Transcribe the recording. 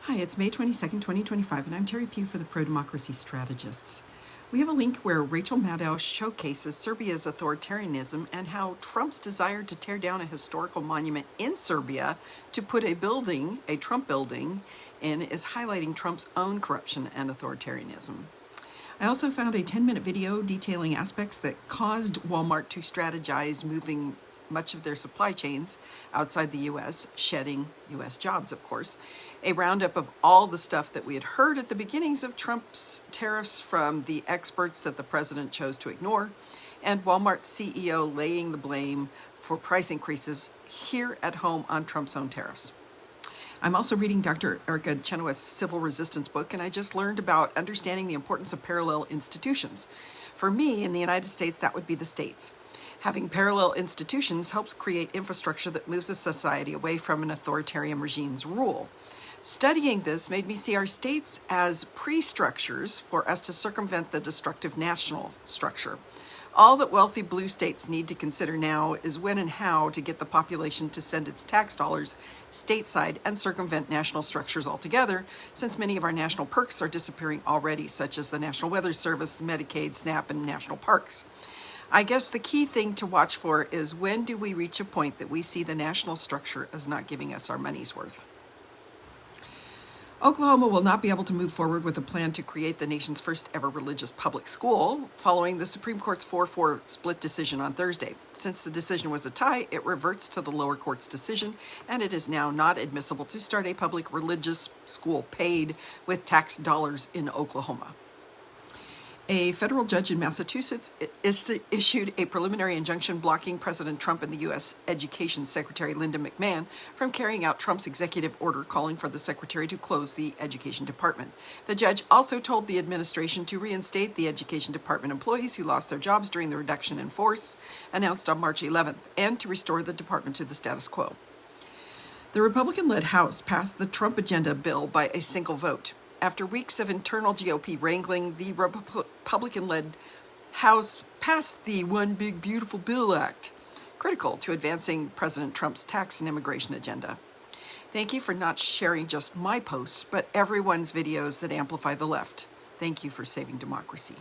Hi, it's May 22nd, 2025, and I'm Terry Pugh for the Pro-Democracy Strategists. We have a link where Rachel Maddow showcases Serbia's authoritarianism and how Trump's desire to tear down a historical monument in Serbia to put a Trump building, in is highlighting Trump's own corruption and authoritarianism. I also found a 10-minute video detailing aspects that caused Walmart to strategize moving much of their supply chains outside the U.S., shedding U.S. jobs, of course. A roundup of all the stuff that we had heard at the beginnings of Trump's tariffs from the experts that the president chose to ignore, and Walmart's CEO laying the blame for price increases here at home on Trump's own tariffs. I'm also reading Dr. Erica Chenoweth's Civil Resistance book, and I just learned about understanding the importance of parallel institutions. For me, in the United States, that would be the states. Having parallel institutions helps create infrastructure that moves a society away from an authoritarian regime's rule. Studying this made me see our states as pre-structures for us to circumvent the destructive national structure. All that wealthy blue states need to consider now is when and how to get the population to send its tax dollars stateside and circumvent national structures altogether, since many of our national perks are disappearing already, such as the National Weather Service, Medicaid, SNAP, and national parks. I guess the key thing to watch for is when do we reach a point that we see the national structure as not giving us our money's worth. Oklahoma will not be able to move forward with a plan to create the nation's first ever religious public school following the Supreme Court's 4-4 split decision on Thursday. Since the decision was a tie, it reverts to the lower court's decision, and it is now not admissible to start a public religious school paid with tax dollars in Oklahoma. A federal judge in Massachusetts issued a preliminary injunction blocking President Trump and the U.S. Education Secretary Linda McMahon from carrying out Trump's executive order calling for the secretary to close the Education Department. The judge also told the administration to reinstate the Education Department employees who lost their jobs during the reduction in force announced on March 11th, and to restore the department to the status quo. The Republican-led House passed the Trump agenda bill by a single vote. After weeks of internal GOP wrangling, the Republican-led House passed the One Big Beautiful Bill Act, critical to advancing President Trump's tax and immigration agenda. Thank you for not sharing just my posts, but everyone's videos that amplify the left. Thank you for saving democracy.